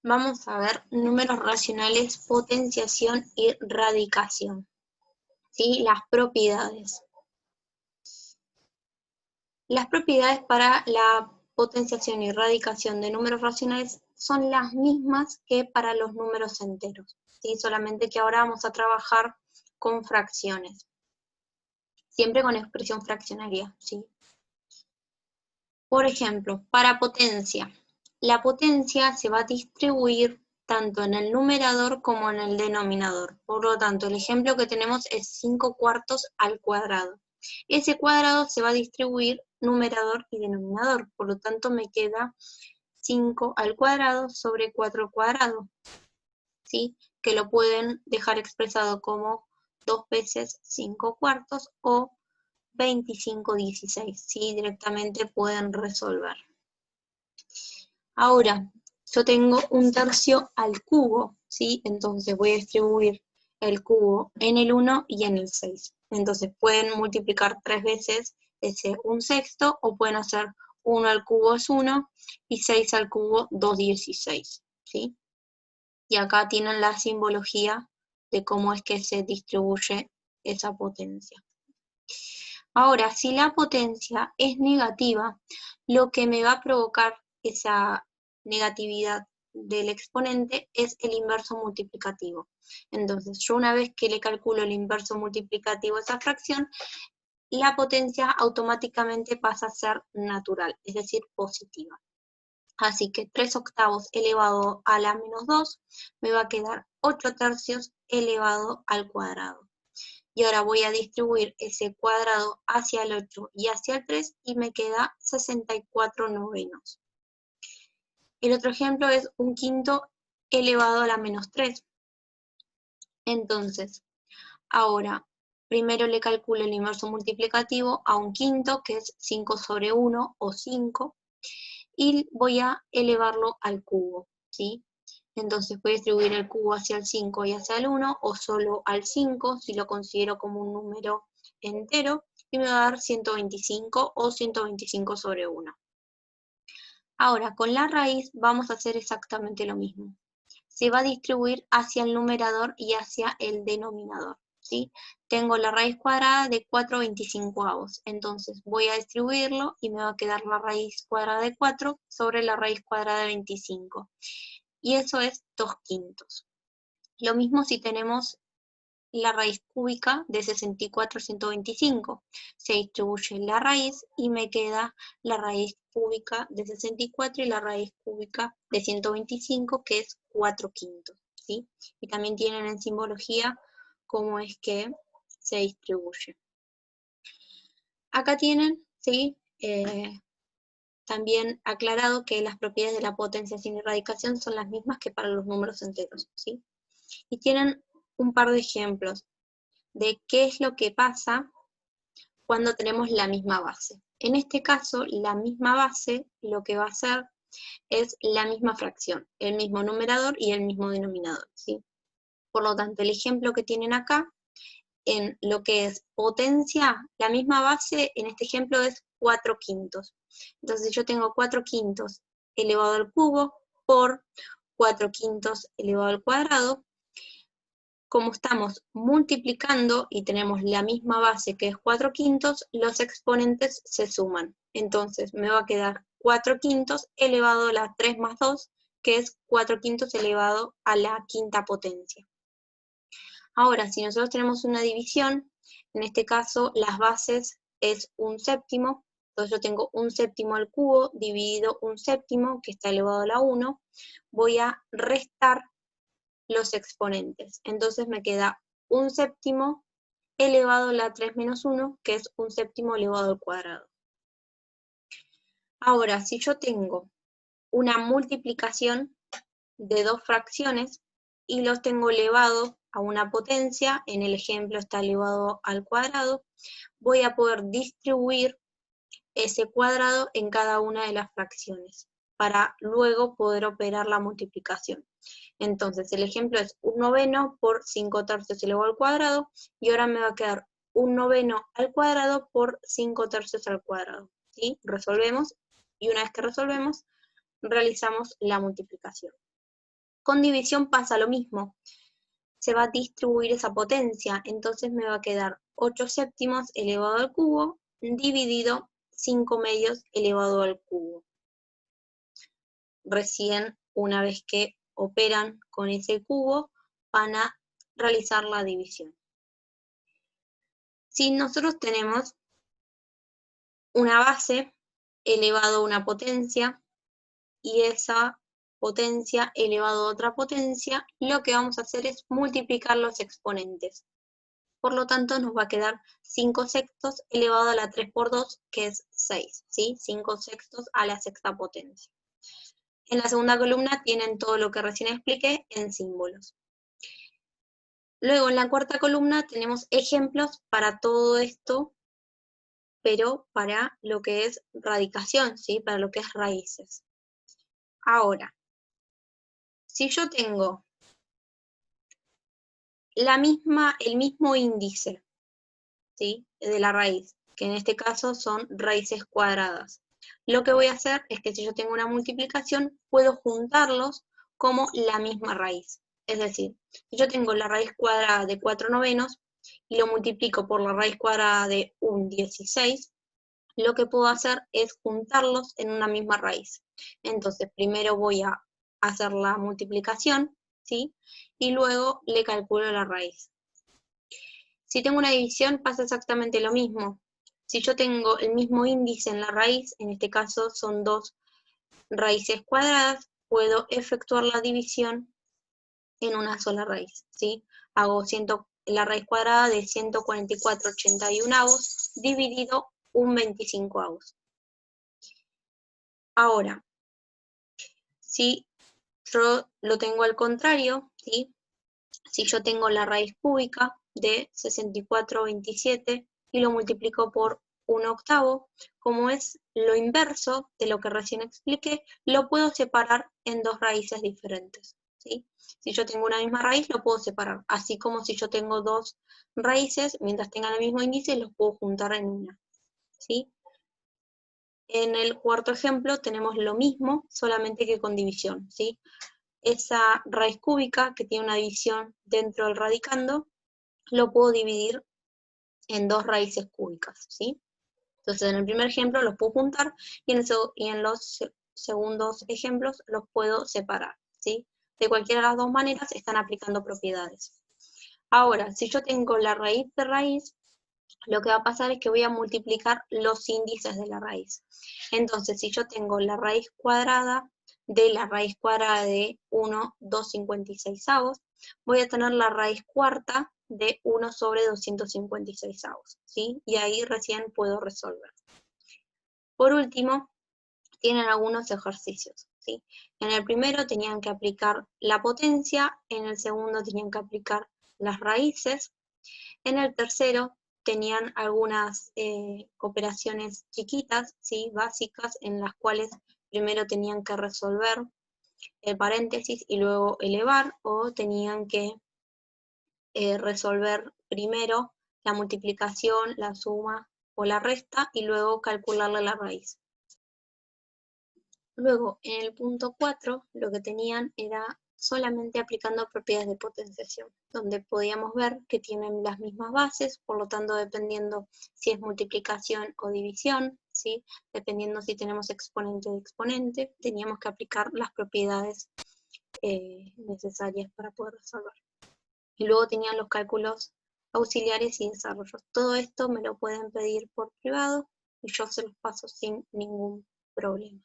Vamos a ver números racionales, potenciación y radicación. ¿Sí? Las propiedades. Las propiedades para la potenciación y radicación de números racionales son las mismas que para los números enteros, ¿sí? Solamente que ahora vamos a trabajar con fracciones. Siempre con expresión fraccionaria, ¿sí? Por ejemplo, para potencia. La potencia se va a distribuir tanto en el numerador como en el denominador. Por lo tanto, el ejemplo que tenemos es 5 cuartos al cuadrado. Ese cuadrado se va a distribuir numerador y denominador. Por lo tanto, me queda 5 al cuadrado sobre 4 al cuadrado. ¿Sí? Que lo pueden dejar expresado como 2 veces 5 cuartos o 25/16. ¿Sí? Directamente pueden resolver. Ahora, yo tengo un tercio al cubo, ¿sí? Entonces voy a distribuir el cubo en el 1 y en el 6. Entonces pueden multiplicar 3 veces ese 1/6, o pueden hacer 1 al cubo es 1 y 6 al cubo 2/16, ¿sí? Y acá tienen la simbología de cómo es que se distribuye esa potencia. Ahora, si la potencia es negativa, lo que me va a provocar esa negatividad del exponente es el inverso multiplicativo. Entonces, yo una vez que le calculo el inverso multiplicativo a esa fracción, la potencia automáticamente pasa a ser natural, es decir, positiva. Así que 3/8 elevado a la menos 2 me va a quedar 8/3 elevado al cuadrado. Y ahora voy a distribuir ese cuadrado hacia el 8 y hacia el 3 y me queda 64/9. El otro ejemplo es 1/5 elevado a la menos 3. Entonces, ahora, primero le calculo el inverso multiplicativo a 1/5, que es 5 sobre 1 o 5, y voy a elevarlo al cubo, ¿sí? Entonces voy a distribuir el cubo hacia el 5 y hacia el 1, o solo al 5, si lo considero como un número entero, y me va a dar 125 o 125 sobre 1. Ahora, con la raíz vamos a hacer exactamente lo mismo. Se va a distribuir hacia el numerador y hacia el denominador, ¿sí? Tengo la raíz cuadrada de 4/25, entonces voy a distribuirlo y me va a quedar la raíz cuadrada de 4 sobre la raíz cuadrada de 25. Y eso es 2/5. Lo mismo si tenemos la raíz cúbica de 64/125. Se distribuye la raíz y me queda la raíz cúbica de 64 y la raíz cúbica de 125, que es 4/5, ¿sí? Y también tienen en simbología cómo es que se distribuye. Acá tienen, ¿sí? También aclarado que las propiedades de la potencia sin radicación son las mismas que para los números enteros, ¿sí? Y tienen un par de ejemplos de qué es lo que pasa cuando tenemos la misma base. En este caso, la misma base lo que va a hacer es la misma fracción, el mismo numerador y el mismo denominador, ¿sí? Por lo tanto, el ejemplo que tienen acá, en lo que es potencia, la misma base en este ejemplo es 4/5. Entonces yo tengo 4/5 elevado al cubo por 4/5 elevado al cuadrado. Como estamos multiplicando y tenemos la misma base que es 4/5, los exponentes se suman. Entonces me va a quedar 4/5 elevado a la 3 más 2, que es 4/5 elevado a la quinta potencia. Ahora, si nosotros tenemos una división, en este caso las bases es 1/7, entonces yo tengo 1/7 al cubo dividido 1/7, que está elevado a la 1, voy a restar los exponentes. Entonces me queda 1/7 elevado a la 3 menos 1, que es 1/7 elevado al cuadrado. Ahora, si yo tengo una multiplicación de dos fracciones y los tengo elevados a una potencia, en el ejemplo está elevado al cuadrado, voy a poder distribuir ese cuadrado en cada una de las fracciones para luego poder operar la multiplicación. Entonces, el ejemplo es 1/9 por 5/3 elevado al cuadrado, y ahora me va a quedar 1/9 al cuadrado por 5/3 al cuadrado, ¿sí? Resolvemos, y una vez que resolvemos, realizamos la multiplicación. Con división pasa lo mismo. Se va a distribuir esa potencia, entonces me va a quedar 8 séptimos elevado al cubo dividido 5 medios elevado al cubo. Recién, una vez que operan con ese cubo, van a realizar la división. Si nosotros tenemos una base elevado a una potencia y esa potencia elevado a otra potencia, lo que vamos a hacer es multiplicar los exponentes. Por lo tanto, nos va a quedar 5 sextos elevado a la 3 por 2, que es 6, ¿sí? 5 sextos a la sexta potencia. En la segunda columna tienen todo lo que recién expliqué en símbolos. Luego, en la cuarta columna tenemos ejemplos para todo esto, pero para lo que es radicación, ¿sí? Para lo que es raíces. Ahora, si yo tengo el mismo índice, ¿sí? De la raíz, que en este caso son raíces cuadradas, lo que voy a hacer es que si yo tengo una multiplicación, puedo juntarlos como la misma raíz. Es decir, si yo tengo la raíz cuadrada de 4 novenos y lo multiplico por la raíz cuadrada de un 16, lo que puedo hacer es juntarlos en una misma raíz. Entonces, primero voy a hacer la multiplicación, ¿sí? Y luego le calculo la raíz. Si tengo una división, pasa exactamente lo mismo. Si yo tengo el mismo índice en la raíz, en este caso son 2 raíces cuadradas, puedo efectuar la división en una sola raíz, ¿sí? Hago la raíz cuadrada de 144/81 dividido un 25. Ahora, si yo lo tengo al contrario, ¿sí? Si yo tengo la raíz cúbica de 64/27 y lo multiplico por 1/8, como es lo inverso de lo que recién expliqué, lo puedo separar en 2 raíces diferentes, ¿sí? Si yo tengo una misma raíz, lo puedo separar, así como si yo tengo 2 raíces, mientras tengan el mismo índice, los puedo juntar en una, ¿sí? En el cuarto ejemplo tenemos lo mismo, solamente que con división, ¿sí? Esa raíz cúbica que tiene una división dentro del radicando, lo puedo dividir en 2 raíces cúbicas, ¿sí? Entonces en el primer ejemplo los puedo juntar y en los segundos ejemplos los puedo separar, ¿sí? De cualquiera de las dos maneras están aplicando propiedades. Ahora, si yo tengo la raíz de raíz, lo que va a pasar es que voy a multiplicar los índices de la raíz. Entonces, si yo tengo la raíz cuadrada de la raíz cuadrada de 1, 2/56, voy a tener la raíz cuarta de 1 sobre 256, ¿sí? Y ahí recién puedo resolver. Por último, tienen algunos ejercicios, ¿sí? En el primero tenían que aplicar la potencia, en el segundo tenían que aplicar las raíces, en el tercero tenían algunas operaciones chiquitas, ¿sí? Básicas, en las cuales primero tenían que resolver el paréntesis y luego elevar, o tenían que resolver primero la multiplicación, la suma o la resta y luego calcularle la raíz. Luego, en el punto 4, lo que tenían era solamente aplicando propiedades de potenciación, donde podíamos ver que tienen las mismas bases, por lo tanto, dependiendo si es multiplicación o división, ¿sí? Dependiendo si tenemos exponente o exponente, teníamos que aplicar las propiedades necesarias para poder resolver. Y luego tenían los cálculos auxiliares y desarrollos. Todo esto me lo pueden pedir por privado y yo se los paso sin ningún problema.